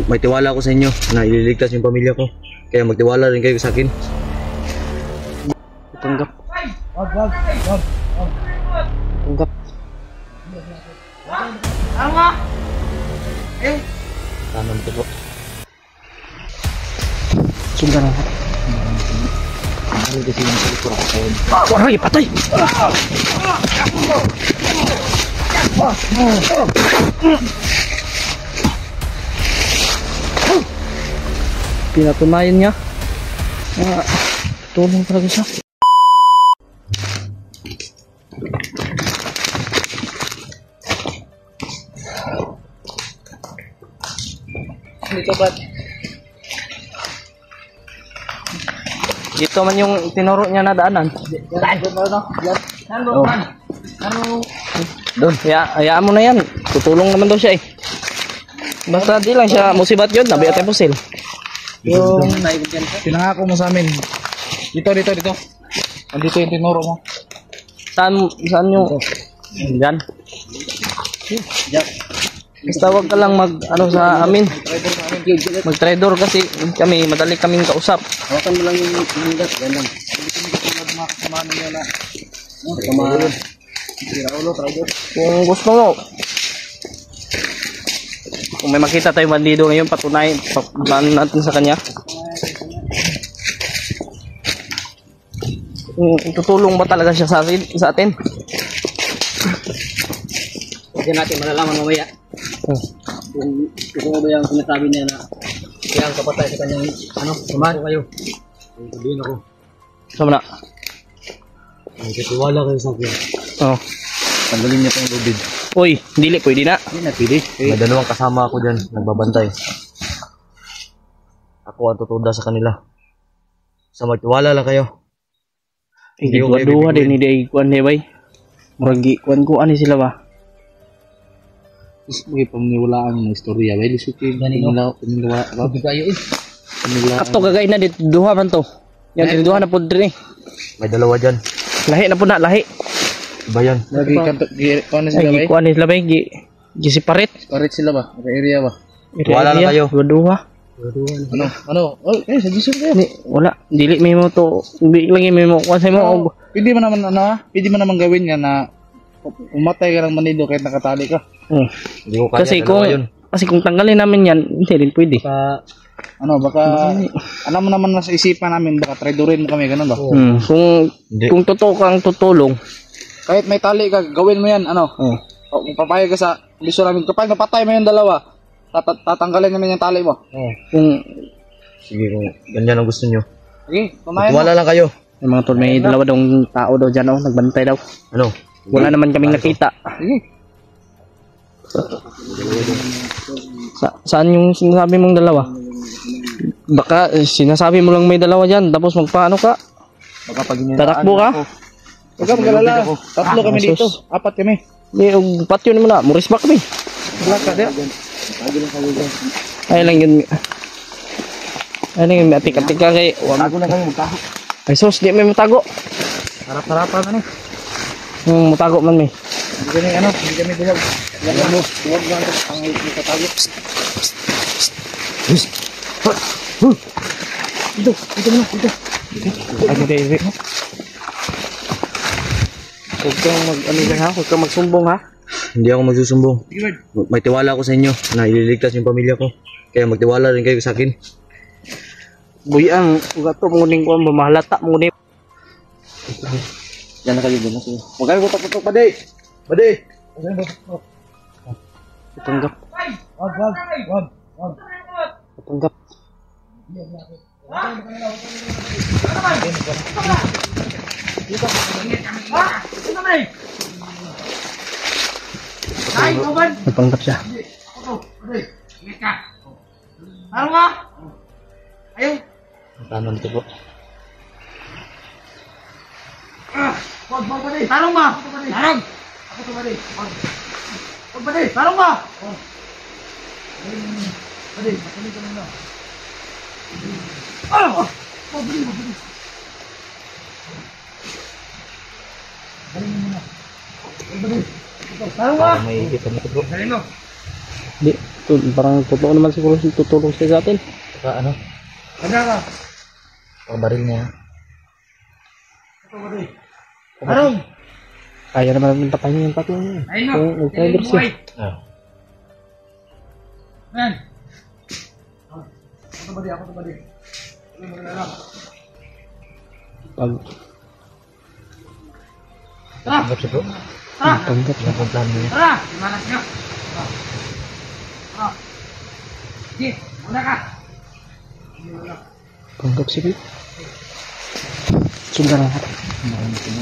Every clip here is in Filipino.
May tiwala ako sa inyo na ililigtas yung pamilya ko. Kaya magtiwala rin kayo sa akin. Tanggap. Tanggap. Ano nga? Eh? Tanong ko po. Sundan ako. Ano kasi yung salikura ko kayo? Waray, patay! Pinatunayan niya. Tulong talaga siya. Dito ba? Dito man yung tinuro niya na daanan. Saan? Ano? Ano? Doon, hayaan mo na yan. Tutulong naman daw siya eh. Basta di lang siya musibat yun, nabi at pusil. Yung Pinangako mo sa amin. Dito. Andito yung tinuro mo. Saan yung... Diyan. Basta wag ka lang ano sa amin. Mag-traitor kasi kami, madali kaming kausap. hawakan mo lang yung gas, ganyan. Kung gusto mo, kung may makita tayong bandido ngayon, patunayan natin sa kanya. Kung tutulong ba talaga siya sa atin? Diyan natin malalaman mamaya. Kung ba yung sinasabi niya na kaya ang kapatay sa kanyang samahan kayo. Sabihin ako. Sama na. Magtiwala kayo sa akin. Oh. Tanggalin niyo itong lubid. Uy, dili, pwede na. Hindi na pili. May dalawang kasama ako dyan, nagbabantay. Ako ang tutuda sa kanila. Sa magtiwala lang kayo. Hindi ko duha din ni day kuan ni bay. Murag kuan ni sila ba? May pamniwalaan ng istorya. May lisukin. Pamniwala. Kayo eh. Ato gagay na dito duha man to. Yan duha na pud diri. May dalawa dyan. Lahi na pud na, lahi. Iba yan. Lagi kuan sila ba? Ay, kuan ni sila bay, gi separate. Parit sila ba? Sa area ba? Wala na kayo. Duha. Ano? Oh, suggestion ko. Ni wala, dili may mo to. Hindi lang may mo kuan sa mo. Pwede mo naman gawin nga na umatay ka ng manido kahit nakatali ka. Hindi ko kaya. Kasi kung tanggalin namin yan, hindi rin pwede. Baka alam mo naman na sa isipan namin, baka traidorin mo kami, ganun ba? Kung totoo kang tutulong, Kahit may tali ka, gawin mo yan, kung papayag ka sa bisyo namin, kapag napatay mo yung dalawa, tatanggalin namin yung tali mo. Sige, kung ganyan ang gusto nyo. Okay, pumayag mo. Wala lang kayo. yung mga tol, may dalawa daw tao daw dyan, nagbantay daw. Ano? Wala naman kaming nakita. Sige. Saan yung sinasabi mong dalawa? Baka sinasabi mo lang may dalawa dyan, tapos magpaano ka? Baka pag Tatakbo ka? Huwag ka mag-alala. Tatlo kami Jesus. dito. Apat kami. Hindi, patyo mo na, muris ba kami? Wala ka diya. Ay lang yun. Ay lang yun, atik-atik ka kay... Tago na kami, magtago. Ay sus, di may matago. Harap-harapan na eh. Matago man may. Hindi kami buwag. Huwag mo ang ikatago. Dito muna, dito. Ay, hindi. Huwag kang huwag kang magsumbong ha. Hindi ako magsusumbong. May tiwala ako sa inyo na ililigtas yung pamilya ko. Kaya magtiwala rin kayo sa akin. Buyang, ugat to, munguning ko, mahalata, munguning. Yan na kayo, dyan na kayo. Huwag kayo butok-butok, pade! Pade! Tanggap. Wag. Tanggap. Tanggap siya. Ano nga? Ayun. Tanong ko po. Tarong ba? Tarong! Ako tumari. Huwag ba di? Tarong ba? Badi, makinig ka muna. Badi. Badi mo muna. Badi. Tarong ba? May ikit na ito po. Galing mo. Di, parang totoo naman siguro tutulong siya sa atin. Saka ano? Ano ka? Baril niya. Arong! Kaya naman natin patayin yung tatlo niya. Ayun na! Kung nag-fiber siya. Ah. Man! Ako to ba di? Ano mo na lang? Pag Tanggap siya bro. tanggap siya. Ang plano niya. Tara! Imanas niya! Sige, muna ka! Tanggap siya. Sundan na natin.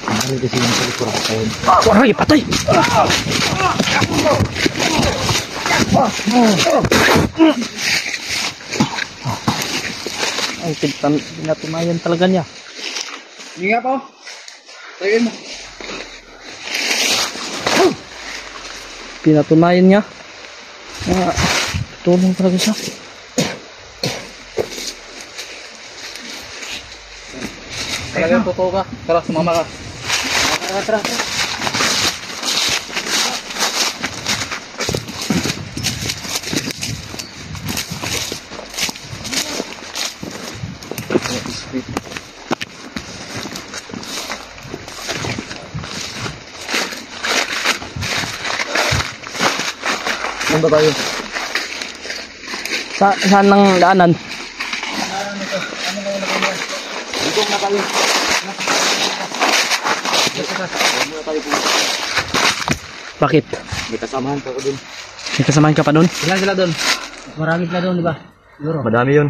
Baril kasi yung sa likod ako yun. Waray, patay! Ay, pinatunayan talaga niya. Hindi nga po. Tayuin mo. Pinatunayan niya. Tulong talaga siya. Talagang totoo ka. Tara, sumama ka. Tara. Saan ba tayo? Saan nang daanan? Bakit? May kasamahan pa ako dun. May kasamahan ka pa doon? Ilan sila dun? Marami sila dun, di ba? Siguro. Madami yun.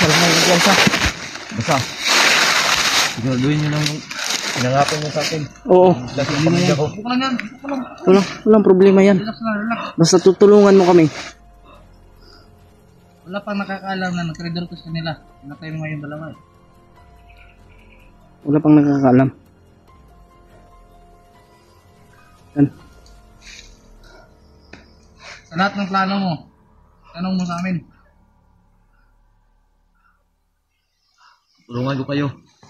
Wala na yung siya. Basta. Siguraduhin nyo lang yung pinangako mo sa akin. Oo. Dahil yung pamilya ko. Buka lang yan. Buka lang. Walang problema yan. Relax lang, relax. Basta tutulungan mo kami. Wala pang nakakaalam na nag-corridor ko sa kanila. Nakatayo mo yung dalawa eh. Wala pang nakakaalam. Yan. Sa lahat ng plano mo, tanong mo sa amin. Tulungan ko kayo.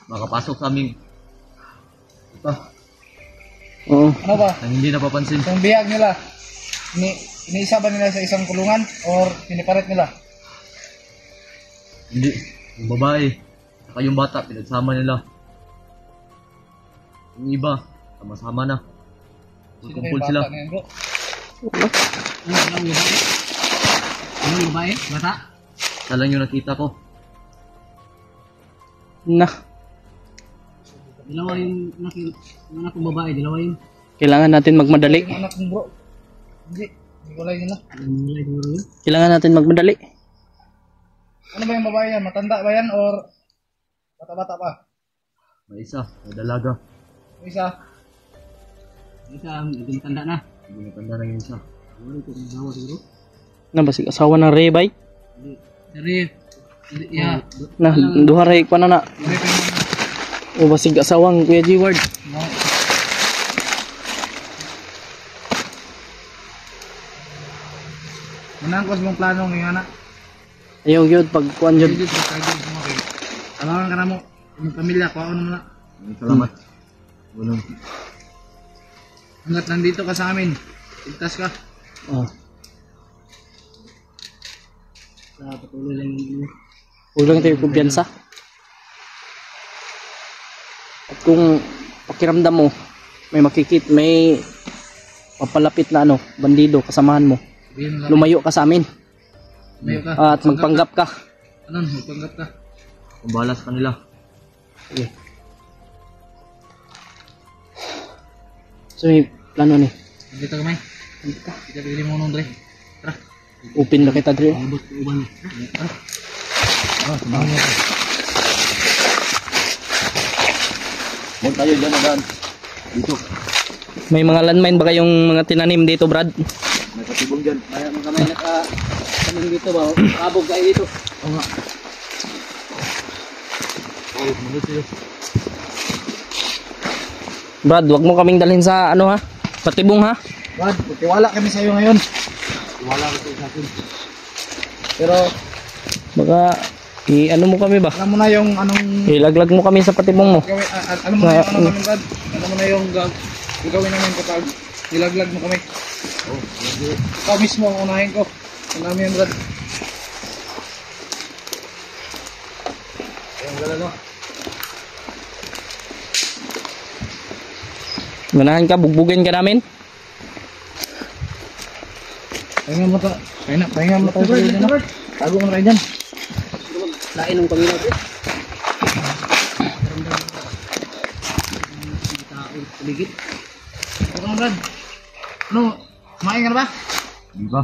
Makapasok sa aming Oo. Ano ba? na hindi napapansin. Yung bihag nila, iniisa ba nila sa isang kulungan or piniparit nila? Hindi. Yung babae. Saka yung bata. Pinagsama nila. Yung iba. Sama-sama na. Sino ba Kumpul yung sila. bata na yan, bro? Ano yung babae? Bata? Isa lang yung nakita ko. Na. Dalawa yung anak kong babae, dalawa yun. Kailangan natin magmadali. Yung anak mo, bro. Hindi ko lang nila. Dalawa siguro yun. Kailangan natin magmadali. Ano ba yung babae yan? Matanda ba yan or bata-bata pa? May isa. May dalaga. Yung isa, Isa, medyo matanda na. Hindi natanda na yung isa. Wala ito, dalawa siguro. Na basig asawa ng Rebay. Dari, yeah. Na duha ray pa na. O basig asawang Kuya G-Ward. Manangkos mong plano ngayon, anak. Ayaw yun pag kuan yun. Hindi, tawagan ka na mo. Yung pamilya, kuhaan mo na. Salamat. Bunong. Hanggat nandito ka sa amin, ligtas ka. Oh. Sa patuloy lang yung Huwag lang tayo kumpiyansa. At kung pakiramdam mo, may papalapit na bandido, kasamahan mo, Sabihin mo lang, lumayo ka sa amin. lumayo ka. At magpanggap ka. Ano, magpanggap ka. Kung bahala sa kanila. Sige. So may plano ni. Dito ka, may. Kita bili mo nung, Dre. Tara. Open na kita dre. ubos ko uban. Huwag tayo dyan na daan. Dito. May mga landmine ba kayong mga tinanim dito, Brad? May katibong dyan. Kaya mga kamay nakatanong dito ba? Kabog kayo dito. Oo nga. Oh, manod sa'yo. Brad, wag mo kaming dalhin sa ha? Patibong ha? Brad, tiwala kami sa iyo ngayon. Wala ko sa akin. Pero, Baka ano mo kami ba? alam mo na yung anong Ilaglag mo kami sa patibong mo. gawin, alam mo na yung ano namin, Brad. Alam mo na yung gagawin namin kapag Ilaglag mo kami. Ikaw mismo ang unahin ko. Ang dami yan, Brad. Ayun, gala no. Ganahan ka, bugbugin ka namin. Pahinga mo tayo. Pahinga mo tayo. Tago mo na kayo dyan. Lain ng panginaw. Paligid. Ito mo, Brad. Ano? Kumain ka na ba? Di ba?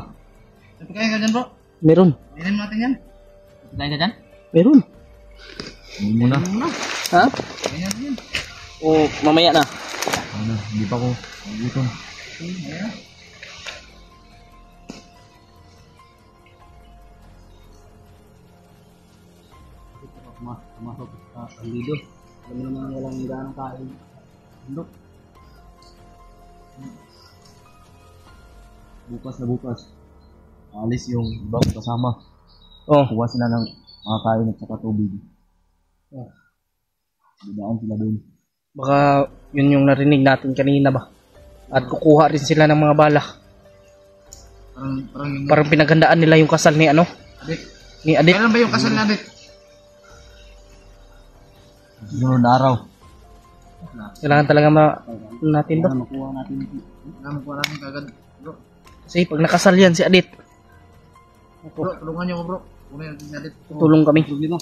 Pagkain ka dyan, bro. Meron. Kainin mo natin yan. Lain ka dyan? Meron. Hindi mo na. Ha? Kainin natin yan. O mamaya na. Ano, hindi pa ko. Gutom. Ayan. Pumasok sa Pandido. Alam mo naman walang ganang kain. Bundok. Bukas na bukas. Alis yung ibang kasama. Oh, Kuha sila ng mga kain at saka tubig. Bidaan sila doon. baka yun yung narinig natin kanina ba? At kukuha rin sila ng mga bala. Parang yung... Parang pinaghandaan nila yung kasal ni ano? Adik. Ni Adit. Kailan ba yung kasal na, Adik? Sunod na araw. Kailangan talaga natin to. Makuha natin. Kailangan ko natin kagad. Bro, Kasi pag nakasal yan si Adit, tulungan niyo ko, bro. Kunin natin si Adik. tutulong kami. Problema.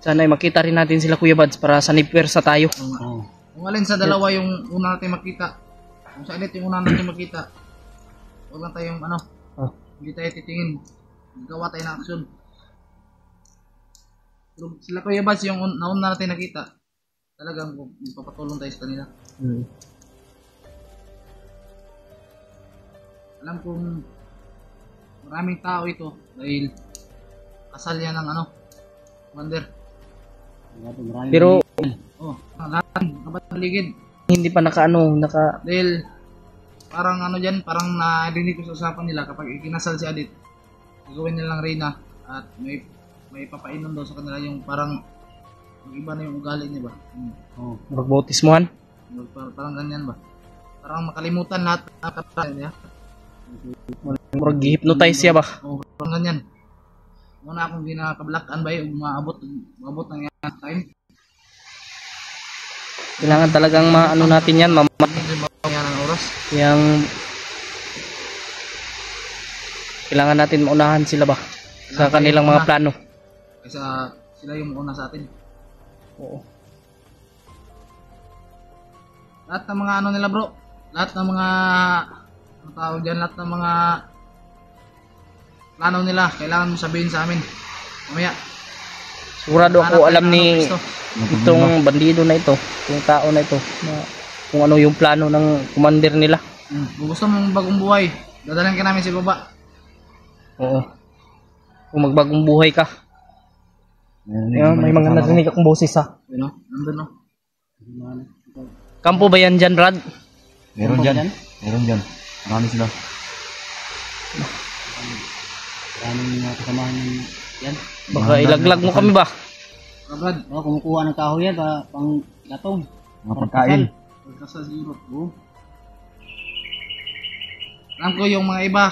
Sana ay makita rin natin sila Kuya Bads para sa nipwersa tayo. Oo. Kung alin sa dalawa yung una natin makita. Kung sa Adik yung una natin makita. Huwag lang tayong ano. Hindi tayo titingin. Gawa tayo ng aksyon. Pero sila Kuya Bads yung nauna natin nakita. Talagang magpapatulong tayo sa kanila. Alam kong maraming tao ito dahil kasal yan ng ano, Commander. Pero Oh, lahat kapaligid. hindi pa naka Dahil parang ano dyan, parang narinig ko sa usapan nila kapag ikinasal si Adit, gagawin nilang reyna at may papainom daw sa kanila yung parang iba na yung ugali niya ba? Oo. magbautismuhan. Parang ganyan ba? Parang makalimutan lahat ng kapatid niya. Murag gi-hypnotize siya ba? Oh, parang ganyan. Muna akong ginakablakan ba yung maabot ng yan time. Kailangan talagang maano natin yan, Hindi ba yan ang oras? yung kailangan natin maunahan sila ba sa kanilang mga plano. Kaysa sila yung una sa atin. Oo. Lahat ng mga ano nila bro, lahat ng mga ano tawag dyan, lahat ng mga plano nila, kailangan mo sabihin sa amin. Mamaya. Sigurado ako alam ni Kristo. itong bandido na ito, yung tao na ito, na kung ano yung plano ng commander nila. Kung gusto mong bagong buhay, dadalhin ka namin sa baba. Oo. Kung magbagong buhay ka. May mga narinig akong boses ha. You know? Nandun no? Kampo ba yan dyan, Brad? Meron dyan. Meron dyan. Marami sila. Maraming mga kasamahan ng yan. Baka ilaglag mo kami ba? Brad, Oo, kumukuha ng kahoy yan para pang gatong. Mga pagkain. pagkasal siguro. Alam ko yung mga iba,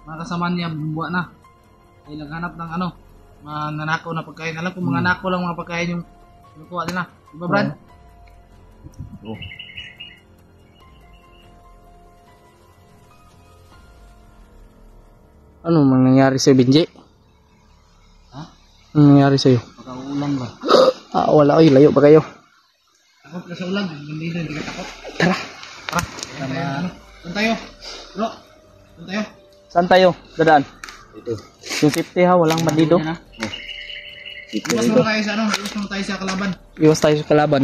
mga kasama niya, bumbuwa na. Dahil naghanap ng ano, mga nanakaw na pagkain. Alam ko mga nakaw lang mga pagkain yung kinukuha nila. Diba Brad? Oo. Ano mangyayari sa'yo, Benji? Ha? Ano nangyayari sa'yo? Pagkaulan ba? Wala. Oy, layo pa kayo. Takot ka sa ulag, hindi ka takot. Tara. Ano? Doon tayo. Bro, doon tayo. Saan tayo? Dadaan. Ito. Yung safety ha, walang bandido. Yan, ha? Iwas muna tayo sa ano, iwas muna tayo sa kalaban. Iwas tayo sa kalaban.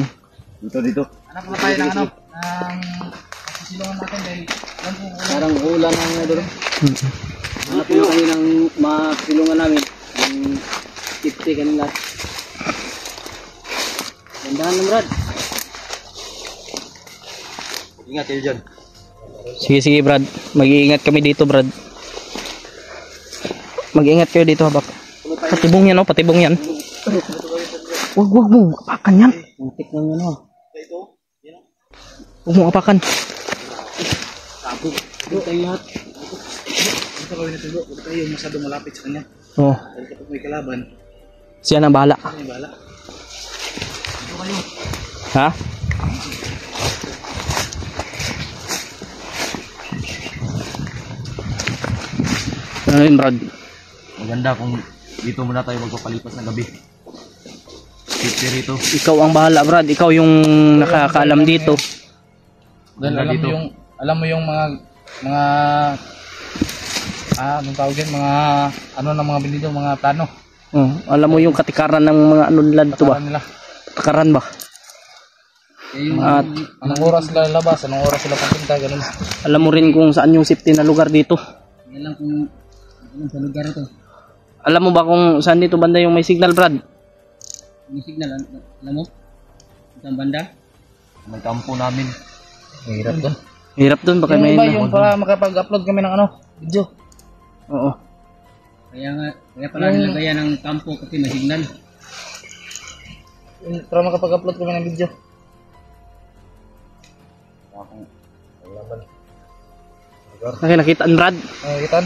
Dito. Hanap muna tayo ng ano, ng pasisilungan natin dahil alam ko ulan. Parang ulan ang doon. Hanap mo kayo ng masilungan namin. Ang tipti kanila. Gandahan ng Brad. Ingat kayo dyan. Sige, Brad. Mag-iingat kami dito, Brad. Mag-iingat kayo dito, habak. Patibong yan, patibong yan. Wag mo. Apakan yan. Muntik ng ano. Huwag mo apakan. tayo lahat. Dito kami natulo. Huwag tayo masyadong malapit sa kanya. Oh, Dahil kapag may kalaban, siya na bahala. ano yung bala? Dito kayo. Ha? Ano yun, Brad? Maganda kung dito muna tayo magpapalipas ng gabi. Safety rito. Ikaw ang bahala, Brad. Ikaw yung nakakaalam dito. Dahil alam mo yung mga anong tawag yan, mga ano ng mga binido, mga plano. Oh, alam mo yung katikaran ng mga ano nila dito ba? Para nila. Katikaran ba? At Anong oras sila lalabas, anong oras sila pupunta, ganun. alam mo rin kung saan yung safety na lugar dito. Yan lang kung ano sa lugar to. Alam mo ba kung saan dito banda yung may signal, Brad? Yung signal, alam mo? Isang banda? May kampo namin. Mahirap doon. Hirap dun, baka Yung may... iba yung para makapag-upload kami ng ano, video. Oo. Kaya pala nilagayan ng kampo kasi may signal. Para makapag-upload kami ng video. Okay, nakitaan, Brad. Kitan?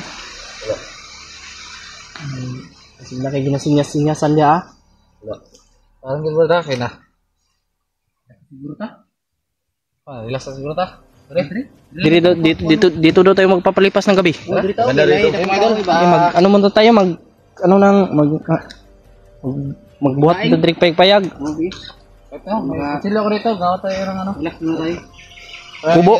Kasi laki ginasinyas-sinyasan niya, ah. Parang gilbert na, kaya na. Siguro ta? Relax na siguro ta. Dito daw tayo magpapalipas ng gabi. Maganda rito. Ano muna tayo magbuhat dito direk payag. Ito, may silo ko rito, gawa tayo ng ano. Relax muna tayo. Kubo.